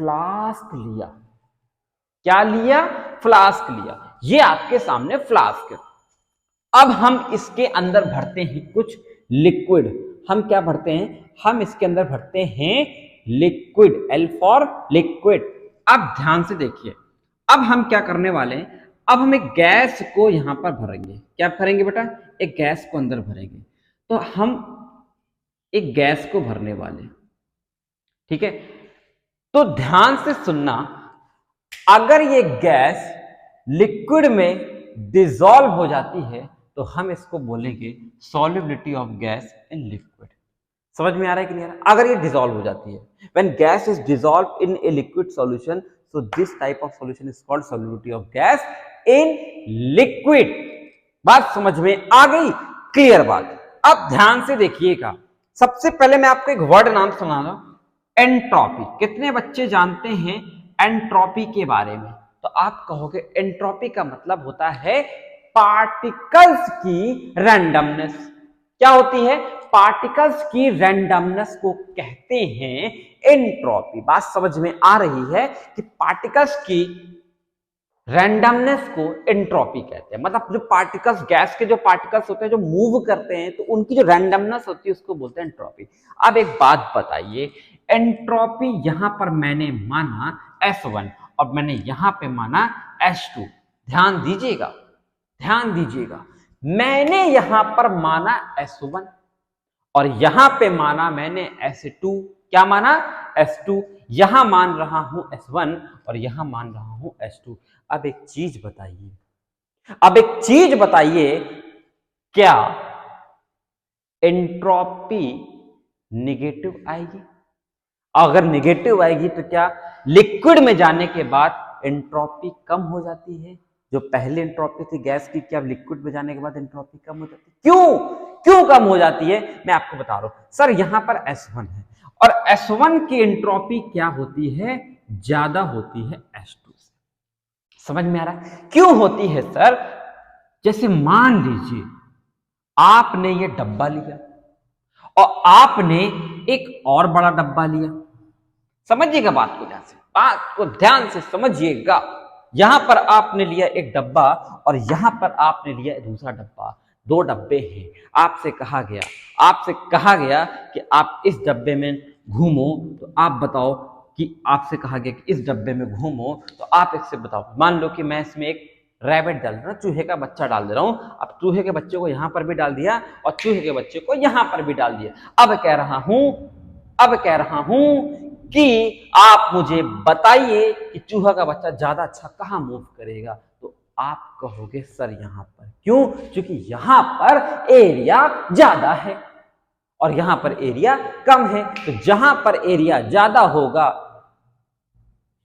Flask लिया। क्या लिया? फ्लास्क लिया। ये आपके सामने फ्लास्क है। अब हम इसके अंदर भरते हैं कुछ लिक्विड। हम क्या भरते हैं? हम इसके अंदर भरते हैं लिक्विड, L फॉर लिक्विड। अब ध्यान से देखिए, अब हम क्या करने वाले हैं? अब हम एक गैस को यहां पर भरेंगे। क्या भरेंगे बेटा? एक गैस को अंदर भरेंगे। तो हम एक गैस को भरने वाले, ठीक है? तो ध्यान से सुनना, अगर ये गैस लिक्विड में डिसॉल्व हो जाती है तो हम इसको बोलेंगे solubility of gas in liquid. समझ में आ रहा है क्लियर? अगर ये डिसॉल्व हो जाती है, when gas is dissolve in a liquid solution, so this type of solution is called solubility of gas in liquid. बात समझ में आ गई? क्लियर बात। अब ध्यान से देखिएगा, सबसे पहले मैं आपको एक वर्ड नाम सुना रहा हूं, एंट्रोपी। कितने बच्चे जानते हैं एंट्रोपी के बारे में? तो आप कहोगे एंट्रोपी का मतलब होता है पार्टिकल्स की रैंडमनेस। क्या होती है? पार्टिकल्स की रैंडमनेस को कहते हैं एंट्रोपी। बात समझ में आ रही है कि पार्टिकल्स की रैंडमनेस को एंट्रोपी कहते हैं। मतलब जो पार्टिकल्स, गैस के जो पार्टिकल्स होते हैं जो मूव करते हैं, तो उनकी जो रैंडमनेस होती है उसको बोलते हैं एंट्रोपी। अब एक बात बताइए, एंट्रोपी यहां पर मैंने माना S1 और मैंने यहां पे माना S2। ध्यान दीजिएगा, ध्यान दीजिएगा, मैंने यहां पर माना S1 और यहां पे माना मैंने S2। क्या माना? S2। यहां मान रहा हूं S1 और यहां मान रहा हूं S2। अब एक चीज बताइए, अब एक चीज बताइए, क्या एंट्रोपी निगेटिव आएगी? अगर निगेटिव आएगी तो क्या लिक्विड में जाने के बाद एंट्रोपी कम हो जाती है? जो पहले एंट्रोपी थी गैस की, क्या लिक्विड में जाने के बाद एंट्रोपी कम हो जाती है? क्यों? क्यों कम हो जाती है? मैं आपको बता रहा हूं। सर यहां पर S1 है और S1 की एंट्रोपी क्या होती है? ज्यादा होती है S2 से। समझ में आ रहा है? क्यों होती है सर? जैसे मान लीजिए आपने ये डब्बा लिया और आपने एक और बड़ा डब्बा लिया। समझिएगा बात को, ध्यान से, बात को ध्यान से समझिएगा। यहां पर आपने लिया एक डब्बा और यहां पर आपने लिया दूसरा डब्बा। दो डब्बे हैं। आपसे कहा गया कि आप इस डब्बे में घूमो, तो आप बताओ कि आपसे कहा गया कि इस डब्बे में घूमो, तो आप इससे बताओ। मान लो कि मैं इसमें एक रैबिट डाल रहा हूं, चूहे का बच्चा डाल दे रहा हूं। अब चूहे के बच्चे को यहां पर भी डाल दिया और चूहे के बच्चे को यहां पर भी डाल दिया। अब कह रहा हूं कि आप मुझे बताइए कि चूहा का बच्चा ज्यादा अच्छा कहां मूव करेगा? तो आप कहोगे सर यहां पर। क्यों? क्योंकि यहां पर एरिया ज्यादा है और यहां पर एरिया कम है। तो जहां पर एरिया ज्यादा होगा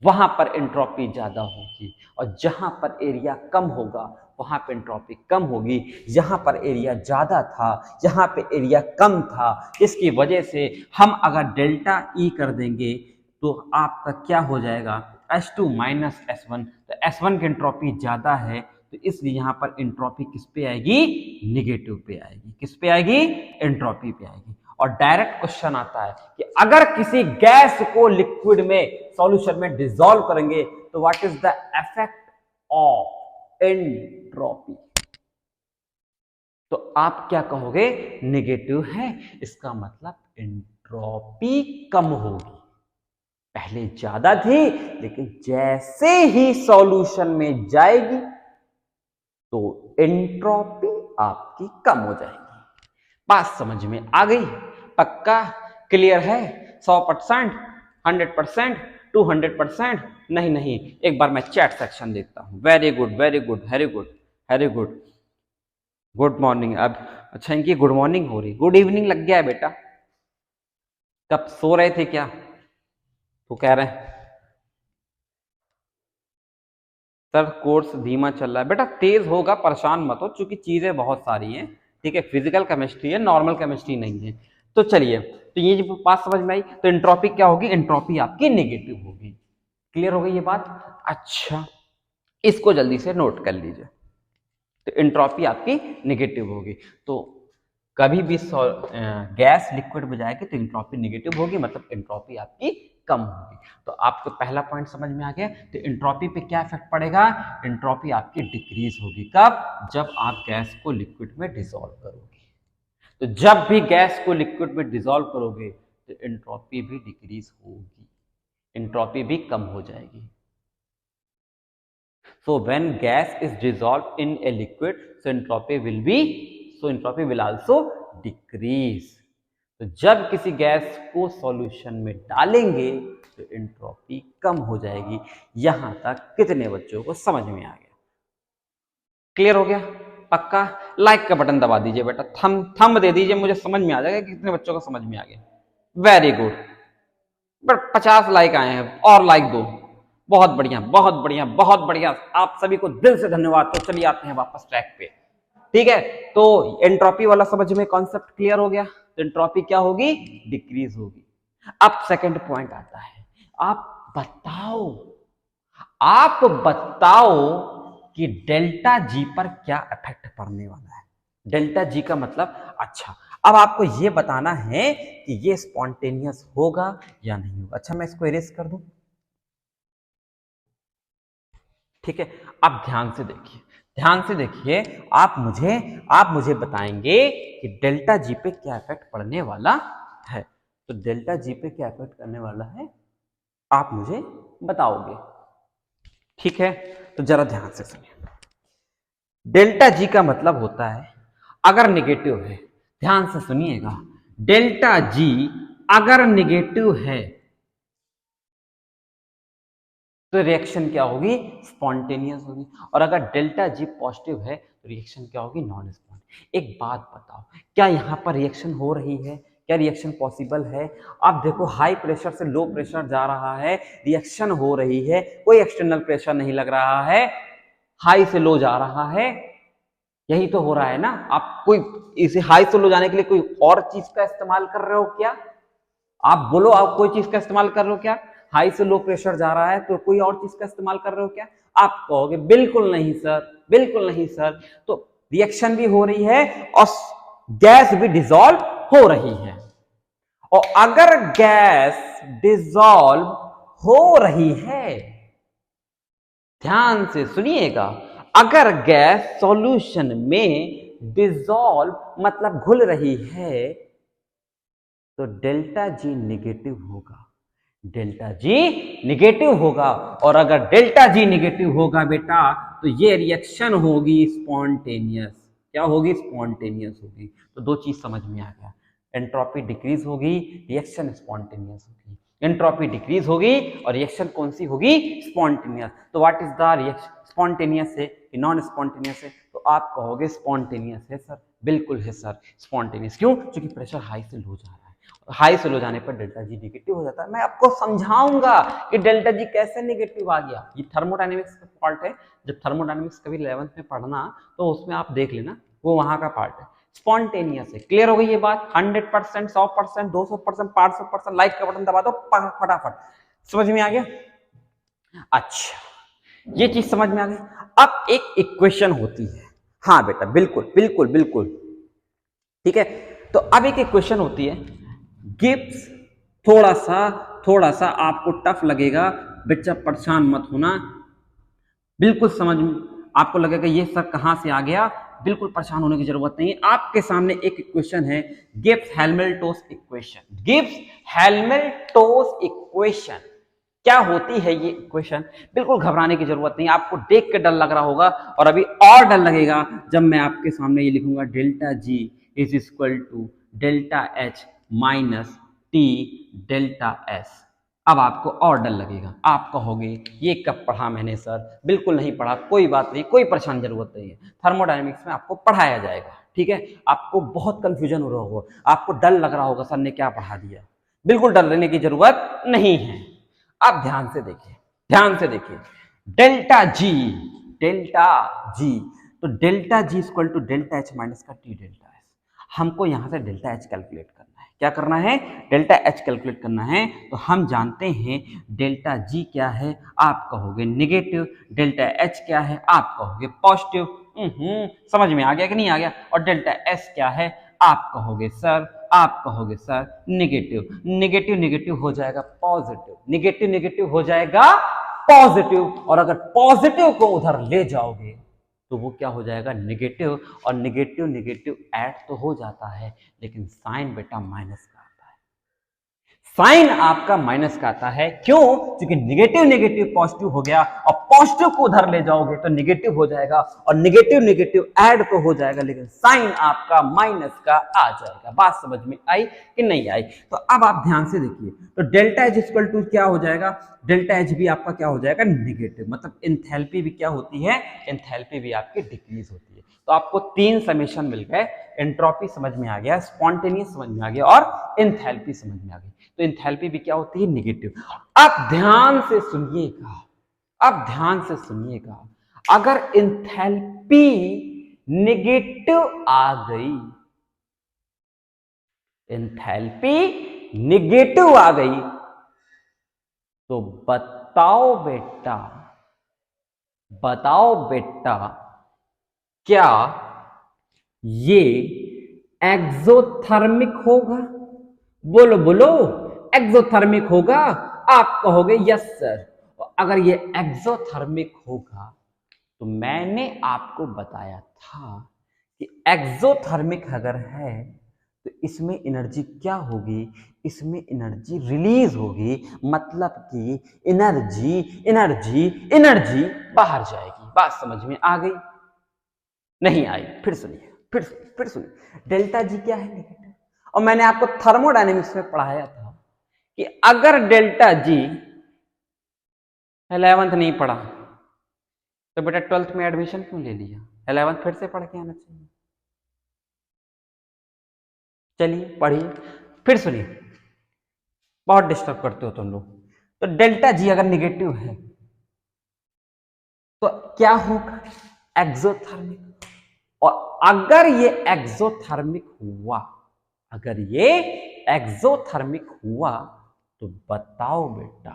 वहां पर एंट्रोपी ज्यादा होगी और जहां पर एरिया कम होगा वहां पर एंट्रोपी कम होगी। यहां पर एरिया ज्यादा था, यहां पे एरिया कम था, इसकी वजह से हम अगर डेल्टा E कर देंगे तो आपका क्या हो जाएगा? S2 minus S1। तो S1 की एंट्रोपी ज्यादा है, तो इसलिए यहां पर एंट्रोपी किस पे आएगी? निगेटिव पे आएगी। किस पे आएगी? एंट्रोपी पे आएगी। और डायरेक्ट क्वेश्चन आता है कि अगर किसी गैस को लिक्विड में सॉल्यूशन में डिसॉल्व करेंगे तो what is the effect of entropy? तो आप क्या कहोगे? नेगेटिव है। इसका मतलब एंट्रोपी कम होगी। पहले ज्यादा थी लेकिन जैसे ही सॉल्यूशन में जाएगी तो एंट्रोपी आपकी कम हो जाएगी। बात समझ में आ गई? पक्का? क्लियर है? 100%, 100%, 200%? नहीं, एक बार मैं चैट सेक्शन देखता हूं। Very good, very good, very good, very good. Good morning. अब अच्छा, इनकी गुड मॉर्निंग हो रही, गुड इवनिंग लग गया है बेटा। कब सो रहे थे क्या? तो कह रहे हैं सर कोर्स धीमा चल रहा है। बेटा तेज होगा, परेशान मत हो, क्योंकि चीजें बहुत सारी हैं। ठीक है, फिजिकल केमिस्ट्री है, नॉर्मल केमिस्ट्री नहीं है। तो चलिए, तो ये जो बात समझ में आई, तो एंट्रोपी क्या होगी? एंट्रोपी आपकी नेगेटिव होगी। क्लियर हो गई ये बात? अच्छा, इसको जल्दी से नोट कर लीजिए। तो एंट्रोपी आपकी नेगेटिव होगी। तो कभी भी गैस लिक्विड में जाएगी तो एंट्रोपी नेगेटिव होगी, मतलब एंट्रोपी आपकी कम होगी। तो आपको पहला पॉइंट समझ में आ गया। तो एंट्रोपी पे क्या इफेक्ट पड़ेगा? एंट्रोपी आपकी डिक्रीज होगी। कब? जब आप गैस को लिक्विड में डिसॉल्व करोगे। तो जब भी गैस को लिक्विड में डिसॉल्व करोगे तो एंट्रोपी भी डिक्रीज होगी, एंट्रोपी भी कम हो जाएगी। So when gas is dissolved in a liquid, so entropy will also decrease. तो जब किसी गैस को सॉल्यूशन में डालेंगे तो एंट्रोपी कम हो जाएगी। यहां तक कितने बच्चों को समझ में आ गया? क्लियर हो गया? पक्का? लाइक का बटन दबा दीजिए बेटा, थंब दे दीजिए, मुझे समझ में आ जाएगा कि कितने बच्चों को समझ में आ गया। Very good. बट 50 लाइक आए हैं, और लाइक दो। बहुत बढ़िया, बहुत बढ़िया, बहुत बढ़िया। आप सभी को दिल से धन्यवाद। तो चलिए आते हैं वापस ट्रैक पे। ठीक है, तो एंट्रोपी वाला समझ में कॉन्सेप्ट क्लियर हो गया। तो एंट्रोपी क्या होगी? डिक्रीज होगी। अब सेकंड पॉइंट आता है, आप बताओ कि डेल्टा जी पर क्या इफेक्ट पड़ने वाला है। डेल्टा जी का मतलब, अच्छा अब आपको यह बताना है कि ये स्पॉन्टेनियस होगा या नहीं होगा। अच्छा मैं इसको इरेज कर दूं, ठीक है। अब ध्यान से देखिए, आप मुझे बताएंगे कि डेल्टा जी पे क्या इफेक्ट पड़ने वाला है। तो डेल्टा जी पे क्या इफेक्ट करने वाला है आप मुझे बताओगे, ठीक है। तो जरा ध्यान से सुनिए। डेल्टा जी का मतलब होता है, अगर नेगेटिव है, ध्यान से सुनिएगा, डेल्टा जी अगर नेगेटिव है तो रिएक्शन क्या होगी? स्पॉन्टेनियस होगी। और अगर डेल्टा जी पॉजिटिव है तो रिएक्शन क्या होगी? Non spontaneous. एक बात बताओ, क्या यहां पर रिएक्शन हो रही है? क्या रिएक्शन पॉसिबल है? आप देखो, हाई प्रेशर से लो प्रेशर जा रहा है, रिएक्शन हो रही है, कोई एक्सटर्नल प्रेशर नहीं लग रहा है, हाई से लो जा रहा है, यही तो हो रहा है ना। आप कोई इसे हाई से लो जाने के लिए कोई और चीज का इस्तेमाल कर रहे हो क्या? आप बोलो, आप कोई चीज का इस्तेमाल कर रहे हो क्या? हाई से लो प्रेशर जा रहा है तो कोई और चीज का इस्तेमाल कर रहे हो क्या? आप कहोगे बिल्कुल नहीं सर, बिल्कुल नहीं सर। तो रिएक्शन भी हो रही है और गैस भी डिसॉल्व हो रही है। और अगर गैस डिसॉल्व हो रही है, ध्यान से सुनिएगा, अगर गैस सॉल्यूशन में डिसॉल्व मतलब घुल रही है तो डेल्टा जी नेगेटिव होगा, डेल्टा जी नेगेटिव होगा। और अगर डेल्टा जी नेगेटिव होगा बेटा तो ये रिएक्शन होगी स्पॉन्टेनियस। क्या होगी? स्पॉन्टेनियस होगी। तो दो चीज समझ में आ गया, एंट्रोपी डिक्रीज होगी, रिएक्शन स्पॉन्टेनियस होगी। एंट्रोपी डिक्रीज होगी और रिएक्शन कौन सी होगी? स्पॉन्टेनियस। तो what is the reaction? Spontaneous है कि नॉन स्पॉन्टेनियस है? तो आप कहोगे स्पॉन्टेनियस है सर। बिल्कुल है सर, स्पॉन्टेनियस। क्यों? क्योंकि प्रेशर हाई से लो जा रहा है, हाई से लो जाने पर डेल्टा जी नेगेटिव हो जाता है। मैं आपको समझाऊंगा कि डेल्टा जी कैसे नेगेटिव आ गया। ये थर्मोडायनेमिक्स का पार्ट है। जब थर्मोडायनेमिक्स कभी 11th में पढ़ना तो उसमें आप देख लेना, वो वहां का पार्ट है। स्पॉन्टेनियस है। क्लियर हो गई ये बात? 100%, 100%, 200%, 500%। लाइक का बटन दबा दो फटाफट। समझ में आ गया? अच्छा, ये चीज समझ में आ गई। अब एक इक्वेशन होती है, हाँ बेटा बिल्कुल बिल्कुल बिल्कुल, ठीक है। तो अब एक इक्वेशन होती है, गिब्स, थोड़ा सा आपको टफ लगेगा बच्चा, परेशान मत होना, बिल्कुल समझ में आपको लगेगा ये सर कहां से आ गया, बिल्कुल परेशान होने की जरूरत नहीं है। आपके सामने एक इक्वेशन है, Gibbs Helmholtz equation. Gibbs Helmholtz equation क्या होती है ये इक्वेशन? बिल्कुल घबराने की जरूरत नहीं, आपको देख के डर लग रहा होगा और अभी और डर लगेगा जब मैं आपके सामने ये लिखूंगा, delta G is equal to delta H minus T delta S. अब आपको और डर लगेगा, आप कहोगे ये कब पढ़ा मैंने सर? बिल्कुल नहीं पढ़ा, कोई बात नहीं, कोई परेशान जरूरत नहीं है, थर्मोडायनेमिक्स में आपको पढ़ाया जाएगा, ठीक है। आपको बहुत कंफ्यूजन हो रहा होगा, आपको डर लग रहा होगा सर ने क्या पढ़ा दिया। बिल्कुल डर लेने की जरूरत नहीं है। अब ध्यान से देखिए, डेल्टा जी, तो delta G equal to delta H minus का टी डेल्टा एस। हमको यहां से डेल्टा एच कैलकुलेट करना है। क्या करना है? डेल्टा एच कैलकुलेट करना है। तो हम जानते हैं डेल्टा जी क्या है, आप कहोगे नेगेटिव, डेल्टा एच क्या है, आप कहोगे पॉजिटिव। समझ में आ गया कि नहीं आ गया? और डेल्टा एस क्या है, आप कहोगे सर आप कहोगे सर निगेटिव, निगेटिव निगेटिव हो जाएगा पॉजिटिव, निगेटिव निगेटिव हो जाएगा पॉजिटिव, और अगर पॉजिटिव को उधर ले जाओगे तो वो क्या हो जाएगा निगेटिव, और निगेटिव निगेटिव ऐड तो हो जाता है लेकिन साइन बेटा माइनस का आता है, साइन आपका माइनस का आता है। क्यों? क्योंकि निगेटिव निगेटिव पॉजिटिव हो गया, और पॉजिटिव को उधर ले जाओगे तो निगेटिव हो जाएगा, और निगेटिव निगेटिव ऐड तो हो जाएगा लेकिन साइन आपका माइनस का आ जाएगा। बात समझ में आई कि नहीं आई? तो अब आप ध्यान से देखिए, तो डेल्टा एच इक्वल टू क्या हो जाएगा, डेल्टा एच भी आपका क्या हो जाएगा निगेटिव, मतलब एंथैल्पी भी क्या होती है, एंथैल्पी भी आपकी डिक्रीज होती है। तो आपको 3 समेशन मिल गए, एंट्रोपी समझ में आ गया, स्पॉन्टेनियस समझ में आ गया, और एंथैल्पी समझ में आ गई। तो एंथैल्पी भी क्या होती है निगेटिव। अब ध्यान से सुनिएगा, अब ध्यान से सुनिएगा, अगर एंथैल्पी निगेटिव आ गई, एंथैल्पी निगेटिव आ गई, तो बताओ बेटा, बताओ बेटा, क्या ये एक्सोथर्मिक होगा? बोलो बोलो, एक्सोथर्मिक होगा? आप कहोगे यस सर। अगर ये एक्सोथर्मिक होगा तो मैंने आपको बताया था कि एक्सोथर्मिक अगर है तो इसमें एनर्जी क्या होगी, इसमें एनर्जी रिलीज होगी, मतलब कि एनर्जी एनर्जी एनर्जी बाहर जाएगी। बात समझ में आ गई? नहीं आई? फिर सुनिए, फिर सुनिए, डेल्टा जी क्या है निगेटिव, और मैंने आपको थर्मोडायनेमिक्स में पढ़ाया था कि अगर डेल्टा जी 11th नहीं पढ़ा तो बेटा 12th में एडमिशन क्यों ले लिया? 11th फिर से पढ़ के आना चाहिए। चलिए पढ़िए, फिर सुनिए, बहुत डिस्टर्ब करते हो तुम लोग। तो डेल्टा जी अगर निगेटिव है तो क्या होगा, एक्सोथर्मिक, और अगर ये एक्सोथर्मिक हुआ, अगर ये एक्सोथर्मिक हुआ तो बताओ बेटा,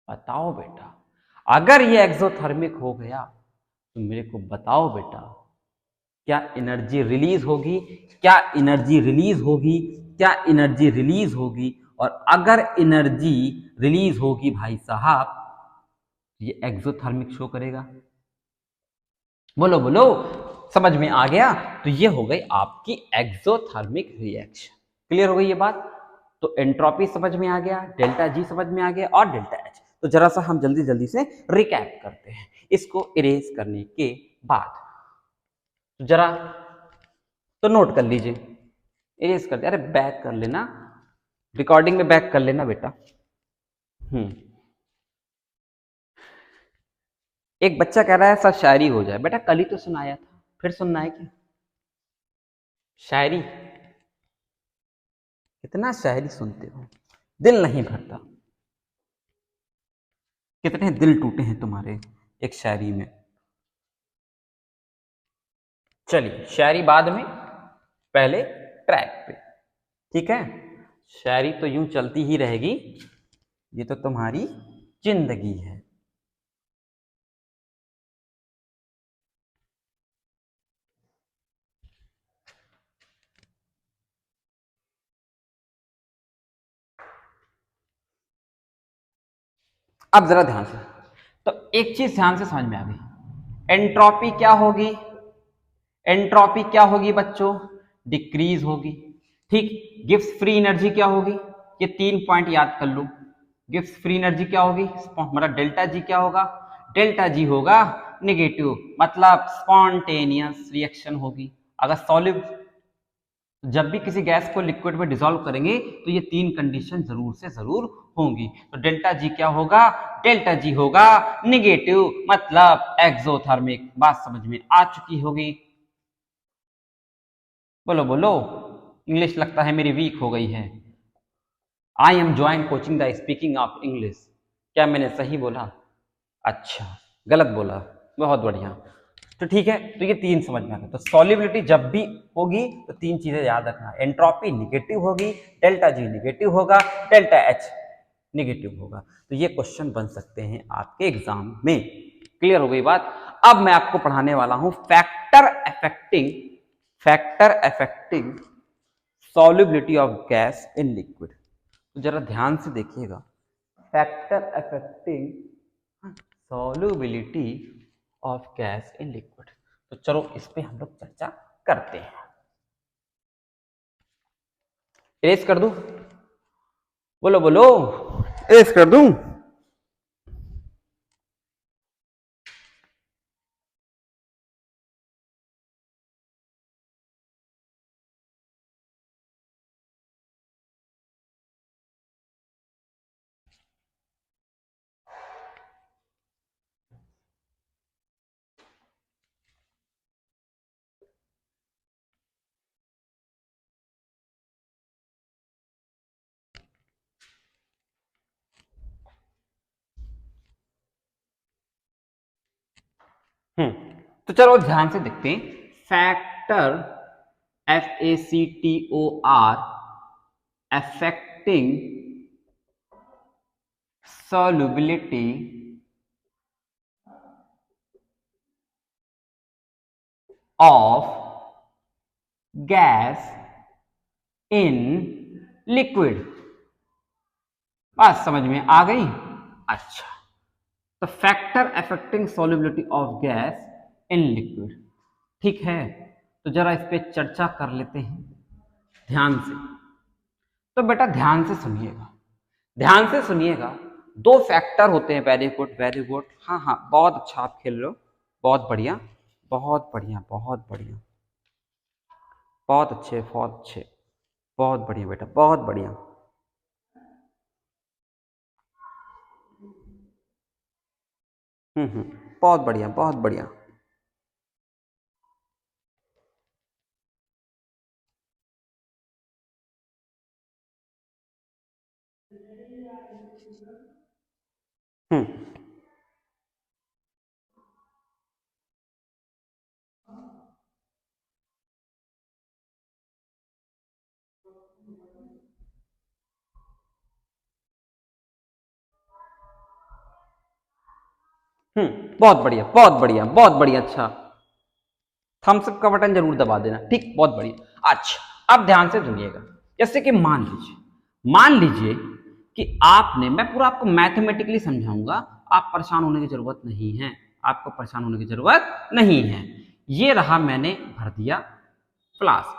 बताओ बेटा, अगर ये एक्सोथर्मिक हो गया तो मेरे को बताओ बेटा, क्या एनर्जी रिलीज होगी, क्या एनर्जी रिलीज होगी, क्या एनर्जी रिलीज होगी? और अगर एनर्जी रिलीज होगी भाई साहब, ये एक्सोथर्मिक शो करेगा। बोलो बोलो, समझ में आ गया? तो ये हो गई आपकी एक्सोथर्मिक रिएक्शन। क्लियर हो गई ये बात? तो एंट्रोपी समझ में आ गया, डेल्टा जी समझ में आ गया, और डेल्टा एच। तो जरा सा हम जल्दी जल्दी से रिकैप करते हैं इसको इरेज करने के बाद। तो जरा तो नोट कर लीजिए, इरेज कर दे, अरे बैक कर लेना, रिकॉर्डिंग में बैक कर लेना बेटा। एक बच्चा कह रहा है सर शायरी हो जाए। बेटा कल ही तो सुनाया था, फिर सुनना है क्या? शायरी कितना शायरी सुनते हो, दिल नहीं भरता। कितने दिल टूटे हैं तुम्हारे एक शायरी में। चलिए शायरी बाद में, पहले ट्रैक पे, ठीक है? शायरी तो यूं चलती ही रहेगी, ये तो तुम्हारी जिंदगी है। अब जरा ध्यान से, तो एक चीज ध्यान से समझ में आ गई, एंट्रोपी क्या होगी, एंट्रोपी क्या होगी बच्चों, डिक्रीज होगी। ठीक, गिब्स फ्री एनर्जी क्या होगी, ये 3 पॉइंट याद कर लो। गिब्स फ्री एनर्जी क्या होगी, मतलब डेल्टा जी क्या होगा, डेल्टा जी होगा निगेटिव, मतलब स्पॉन्टेनियस रिएक्शन होगी। अगर सॉलिड, जब भी किसी गैस को लिक्विड में डिसॉल्व करेंगे तो ये 3 कंडीशन जरूर से जरूर होंगी। तो डेल्टा जी क्या होगा, डेल्टा जी होगा निगेटिव, मतलब एक्सोथर्मिक। बात समझ में आ चुकी होगी? बोलो बोलो, इंग्लिश लगता है मेरी वीक हो गई है। I am join coaching the speaking of English. क्या मैंने सही बोला? अच्छा, गलत बोला, बहुत बढ़िया। तो ठीक है, तो ये 3 समझ में आ गया। तो सॉल्युबिलिटी जब भी होगी तो 3 चीजें याद रखना, एंट्रोपी निगेटिव होगी, डेल्टा जी निगेटिव होगा, डेल्टा एच निगेटिव होगा। तो ये क्वेश्चन बन सकते हैं आपके एग्जाम में। क्लियर हो गई बात? अब मैं आपको पढ़ाने वाला हूं factor affecting solubility of gas in liquid। तो जरा ध्यान से देखिएगा, factor affecting solubility of gas in liquid। तो चलो इस पे हम लोग चर्चा करते हैं। इरेज कर दूं? बोलो बोलो, इरेज कर दूं? तो चलो ध्यान से देखते हैं। Factor FACTOR affecting solubility of gas in liquid। बात समझ में आ गई? अच्छा, तो factor affecting solubility of gas in liquid, ठीक है। तो जरा इस पे चर्चा कर लेते हैं ध्यान से। तो बेटा ध्यान से सुनिएगा, ध्यान से सुनिएगा। दो फैक्टर होते हैं, वेरी गुड वेरी गुड, हाँ हाँ बहुत अच्छा आप खेल रहे हो, बहुत बढ़िया बहुत बढ़िया बहुत बढ़िया, बहुत अच्छे बहुत अच्छे, बहुत बढ़िया बेटा बहुत बढ़िया। बहुत बढ़िया बहुत बढ़िया। बहुत बढ़िया बहुत बढ़िया बहुत बढ़िया। अच्छा, थम्स अप का बटन जरूर दबा देना, ठीक, बहुत बढ़िया। अच्छा, अब ध्यान से सुनिएगा। जैसे कि मान लीजिए कि आपने, मैं पूरा आपको मैथमेटिकली समझाऊंगा, आप परेशान होने की जरूरत नहीं है, आपको परेशान होने की जरूरत नहीं है। ये रहा, मैंने भर दिया फ्लास्क,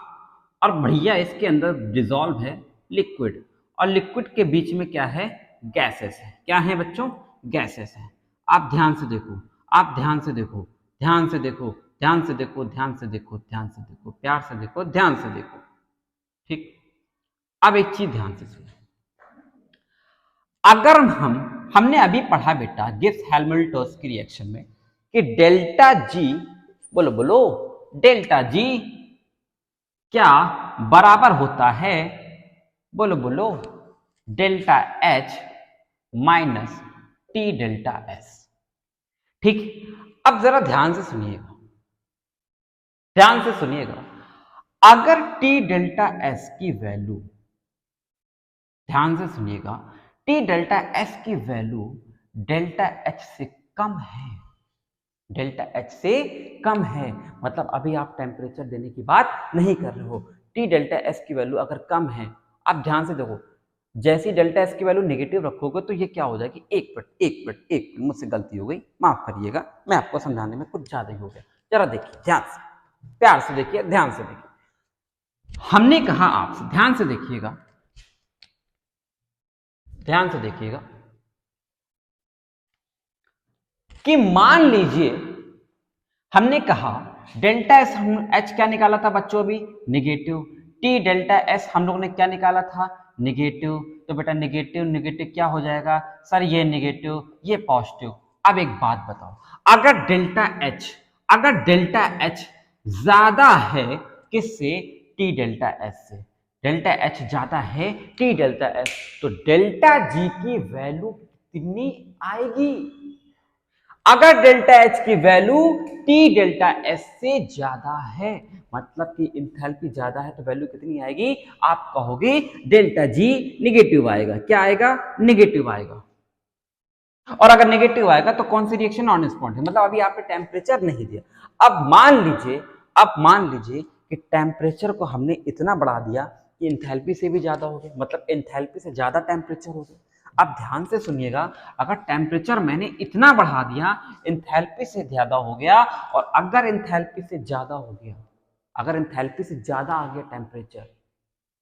और भैया इसके अंदर डिजोल्व है लिक्विड, और लिक्विड के बीच में क्या है? गैसेस है। क्या है बच्चों? गैसेस है। आप ध्यान से देखो, आप ध्यान से देखो, ध्यान से देखो, ध्यान से देखो, ध्यान से देखो, ध्यान से देखो, प्यार से देखो, ध्यान से देखो, ठीक। अब एक चीज ध्यान से सुनो, अगर हमने अभी पढ़ा बेटा गिब्स हेल्महोल्ट्ज की रिएक्शन में कि डेल्टा जी, बोलो बोलो, डेल्टा जी क्या बराबर होता है? बोलो बोलो, delta H minus T delta S, ठीक। अब जरा ध्यान से सुनिएगा, ध्यान से सुनिएगा। अगर टी डेल्टा एस की वैल्यू, ध्यान से सुनिएगा, टी डेल्टा एस की वैल्यू डेल्टा एच से कम है, डेल्टा एच से कम है, मतलब अभी आप टेम्परेचर देने की बात नहीं कर रहे हो, टी डेल्टा एस की वैल्यू अगर कम है, आप ध्यान से देखो, जैसी डेल्टा एस की वैल्यू नेगेटिव रखोगे तो ये क्या हो जाएगी? एक मिनट मुझसे गलती हो गई, माफ करिएगा, मैं आपको समझाने में कुछ ज्यादा ही हो गया। जरा देखिए ध्यान से, प्यार से देखिए, ध्यान से देखिए। हमने कहा आपसे, ध्यान से देखिएगा, ध्यान से देखिएगा, कि मान लीजिए हमने कहा डेल्टा एस, हम एच क्या निकाला था बच्चों अभी? नेगेटिव। टी डेल्टा एस हम लोग ने क्या निकाला था? नेगेटिव। तो बेटा नेगेटिव नेगेटिव क्या हो जाएगा सर? ये नेगेटिव ये पॉजिटिव। अब एक बात बताओ, अगर डेल्टा एच ज्यादा है किससे? टी डेल्टा एस से। डेल्टा एच ज्यादा है टी डेल्टा एस, तो डेल्टा जी की वैल्यू कितनी आएगी? अगर डेल्टा एच की वैल्यू टी डेल्टा एस से ज्यादा है, मतलब कि इंथैल्पी ज्यादा है, तो वैल्यू कितनी आएगी? आप कहोगे डेल्टा जी निगेटिव आएगा। क्या आएगा? निगेटिव आएगा। और अगर नेगेटिव आएगा तो कौन सी रिएक्शन? नॉन रिस्पॉन्सिव, मतलब अभी आपने टेम्परेचर नहीं दिया। अब मान लीजिए कि टेम्परेचर को हमने इतना बढ़ा दिया कि इंथैल्पी से भी ज्यादा हो गया, मतलब इंथैल्पी से ज्यादा टेम्परेचर हो गया। अब ध्यान से सुनिएगा, अगर टेम्परेचर मैंने इतना बढ़ा दिया, इंथैल्पी से ज्यादा हो गया, और अगर इंथैल्पी से ज्यादा हो गया, अगर इंथैल्पी से ज्यादा आ गया टेम्परेचर,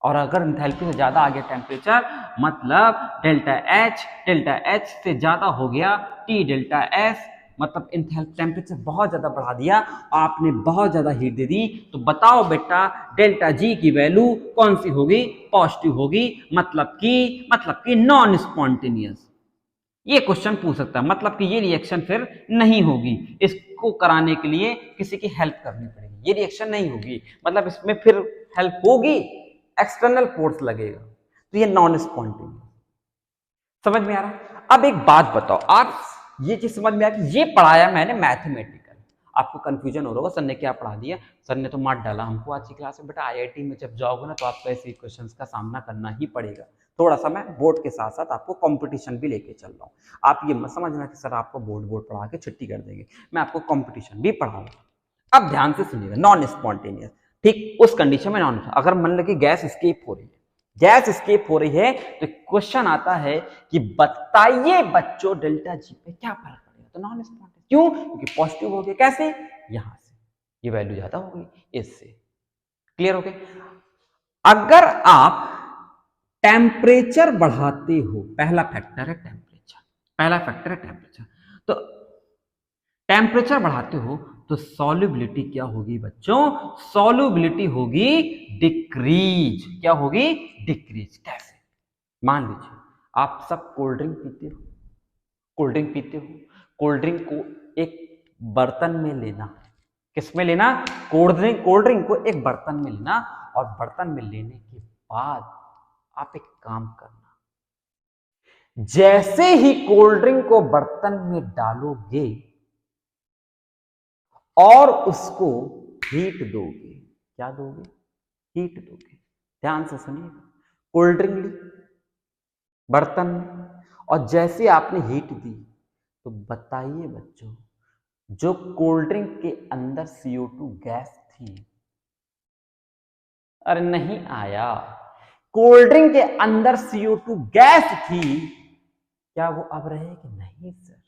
और अगर इंथैल्पी से ज्यादा आ गया टेम्परेचर, मतलब डेल्टा एच से ज्यादा हो गया टी डेल्टा एस, मतलब टेम्परेचर बहुत ज्यादा बढ़ा दिया, आपने बहुत ज्यादा हीट दे दी, तो बताओ बेटा डेल्टा जी की वैल्यू कौन सी होगी? पॉजिटिव होगी, मतलब कि नॉन स्पॉन्टेनियस। ये क्वेश्चन पूछ सकता है, मतलब कि ये रिएक्शन फिर नहीं होगी, इसको कराने के लिए किसी की हेल्प करनी पड़ेगी, ये रिएक्शन नहीं होगी, मतलब इसमें फिर हेल्प होगी, एक्सटर्नल फोर्स लगेगा, तो ये नॉन स्पॉन्टेनियस। समझ में आ रहा? अब एक बात बताओ, आप ये चीज समझ में आ कि ये पढ़ाया मैंने मैथमेटिकल, आपको कंफ्यूजन हो रहा होगा सर ने क्या पढ़ा दिया, सर ने तो मार डाला हमको आज की क्लास में। बेटा आईआईटी में जब जाओगे ना, तो आपको ऐसे क्वेश्चंस का सामना करना ही पड़ेगा। थोड़ा सा मैं बोर्ड के साथ साथ आपको कंपटीशन भी लेके चल रहा हूँ। आप ये मत समझना कि सर आपको बोर्ड पढ़ा के छुट्टी कर देंगे, मैं आपको कंपटीशन भी पढ़ाऊंगा। अब ध्यान से सुनिएगा, नॉन स्पॉन्टेनियस, ठीक, उस कंडीशन में नॉन, अगर मान लो कि गैस एस्केप हो रही है, गैस एस्केप हो रही है, तो क्वेश्चन आता है कि बताइए बच्चों डेल्टा जी पे क्या फर्क पड़ेगा? तो नॉन स्पॉन्टेनियस, क्यों? क्योंकि पॉजिटिव हो गया, कैसे? यहां से ये वैल्यू ज्यादा हो गई इससे। क्लियर हो गया? अगर आप टेम्परेचर बढ़ाते हो, पहला फैक्टर है टेम्परेचर, पहला फैक्टर है टेम्परेचर, तो टेम्परेचर बढ़ाते हो तो सॉल्युबिलिटी क्या होगी बच्चों? सॉल्युबिलिटी होगी डिक्रीज। क्या होगी? डिक्रीज। कैसे? मान लीजिए आप सब कोल्ड ड्रिंक पीते हो, कोल्ड ड्रिंक पीते हो, कोल्ड ड्रिंक को एक बर्तन में लेना, किस में लेना? कोल्ड ड्रिंक को एक बर्तन में लेना, और बर्तन में लेने के बाद आप एक काम करना, जैसे ही कोल्ड ड्रिंक को बर्तन में डालोगे और उसको हीट दोगे, क्या दोगे? हीट दोगे। ध्यान से सुनिएगा, कोल्ड ड्रिंक ली बर्तन में, और जैसे आपने हीट दी, तो बताइए बच्चों, जो कोल्ड ड्रिंक के अंदर CO2 गैस थी, अरे नहीं आया, कोल्ड ड्रिंक के अंदर CO2 गैस थी, क्या वो अब रहेगी? नहीं सर,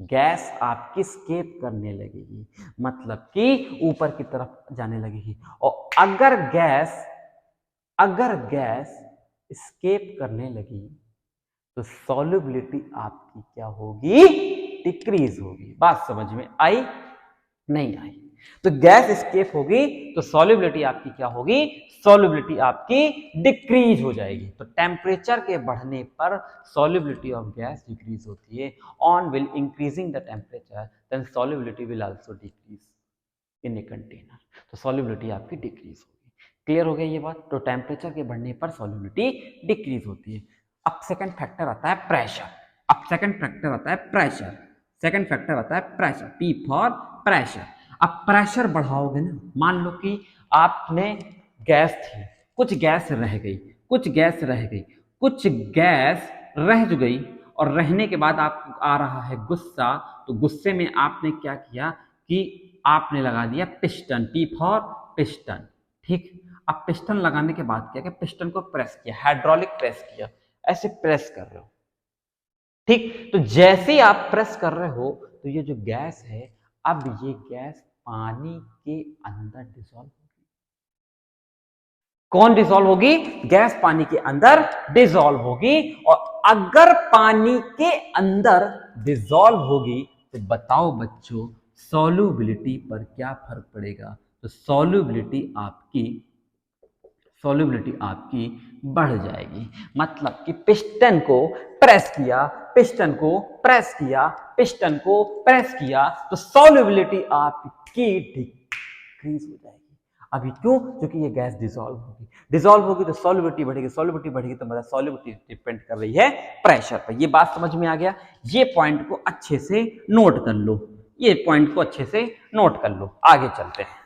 गैस आपकी स्केप करने लगेगी, मतलब कि ऊपर की तरफ जाने लगेगी। और अगर गैस स्केप करने लगी, तो सॉल्युबिलिटी आपकी क्या होगी? डिक्रीज होगी। बात समझ में आई? नहीं आई? तो गैस एस्केप होगी तो सॉल्युबिलिटी आपकी क्या होगी? सॉल्युबिलिटी आपकी डिक्रीज हो जाएगी। तो टेम्परेचर के बढ़ने पर सॉल्युबिलिटी ऑफ गैस डिक्रीज होती है। On will increasing the temperature then solubility will also decrease in a container. तो सॉल्युबिलिटी आपकी डिक्रीज होगी। क्लियर हो गया ये बात? तो टेम्परेचर के बढ़ने पर सॉल्युबिलिटी डिक्रीज होती है। अब सेकंड फैक्टर आता है प्रेशर। अब सेकंड फैक्टर आता है प्रेशर। सेकंड फैक्टर आता है प्रेशर, P फॉर प्रेशर। अब प्रेशर बढ़ाओगे ना, मान लो कि आपने गैस थी, कुछ गैस रह गई, कुछ गैस रह गई, कुछ गैस रह गई, और रहने के बाद आप आ रहा है गुस्सा, तो गुस्से में आपने क्या किया कि आपने लगा दिया पिस्टन, P फॉर पिस्टन। ठीक, अब पिस्टन लगाने के बाद क्या किया? पिस्टन को प्रेस किया, हाइड्रोलिक प्रेस किया, ऐसे प्रेस कर रहे हो। ठीक, तो जैसे ही आप प्रेस कर रहे हो, तो ये जो गैस है, अब ये गैस पानी के अंदर डिसॉल्व होगी। कौन डिसॉल्व होगी? गैस पानी के अंदर डिसॉल्व होगी। और अगर पानी के अंदर डिसॉल्व होगी, तो बताओ बच्चों सॉल्युबिलिटी पर क्या फर्क पड़ेगा? तो सॉल्युबिलिटी आपकी बढ़ जाएगी। मतलब कि पिस्टन को प्रेस किया, पिस्टन को प्रेस किया, पिस्टन को प्रेस किया, तो सॉल्युबिलिटी आपकी डिक्रीज हो जाएगी। अभी क्यों? क्योंकि ये गैस डिसॉल्व होगी, डिसॉल्व होगी तो सॉल्युबिलिटी बढ़ेगी, सॉल्युबिलिटी बढ़ेगी तो मतलब सॉल्युबिलिटी डिपेंड कर रही है प्रेशर पर। ये बात समझ में आ गया? ये पॉइंट को अच्छे से नोट कर लो, ये पॉइंट को अच्छे से नोट कर लो। आगे चलते हैं।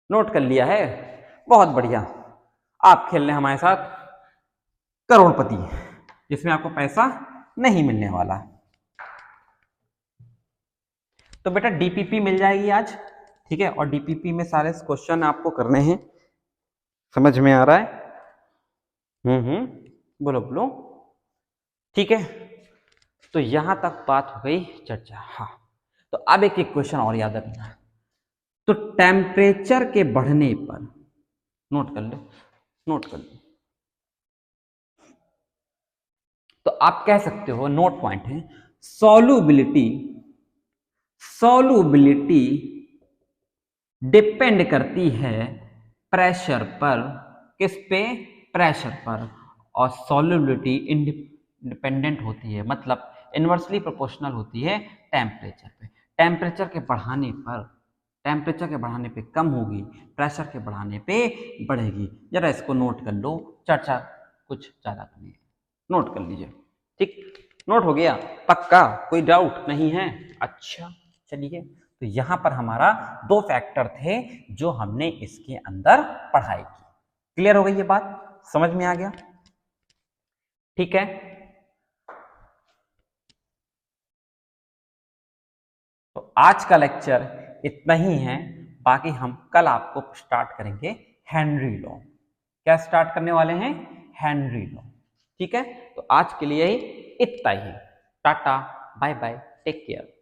नोट कर लिया है? बहुत बढ़िया। आप खेल रहे हमारे साथ करोड़पति, जिसमें आपको पैसा नहीं मिलने वाला। तो बेटा डीपीपी मिल जाएगी आज, ठीक है, और डीपीपी में सारे क्वेश्चन आपको करने हैं। समझ में आ रहा है? बोलो बोलो। ठीक है, तो यहां तक बात हो गई चर्चा। हाँ, तो अब एक एक क्वेश्चन और याद रखना है। तो टेम्परेचर के बढ़ने पर, नोट कर लो, नोट कर लो, तो आप कह सकते हो, नोट पॉइंट है, सॉल्युबिलिटी, सॉल्युबिलिटी डिपेंड करती है प्रेशर पर। किस पे? प्रेशर पर। और सॉल्युबिलिटी इंडिपेंडेंट होती है, मतलब इनवर्सली प्रोपोर्शनल होती है टेम्परेचर पे। टेम्परेचर के बढ़ाने पर, टेम्परेचर के बढ़ाने पे कम होगी, प्रेशर के बढ़ाने पे बढ़ेगी। जरा इसको नोट कर लो, चर्चा कुछ ज्यादा करनी है, नोट कर लीजिए। ठीक, नोट हो गया? पक्का? कोई डाउट नहीं है? अच्छा, चलिए, तो यहां पर हमारा दो फैक्टर थे जो हमने इसके अंदर पढ़ाई की। क्लियर हो गई ये बात? समझ में आ गया? ठीक है, तो आज का लेक्चर इतना ही है। बाकी हम कल आपको स्टार्ट करेंगे हेनरी लॉ। क्या स्टार्ट करने वाले हैं? Henry law. ठीक है, तो आज के लिए ही इतना ही। Tata, bye bye, take care.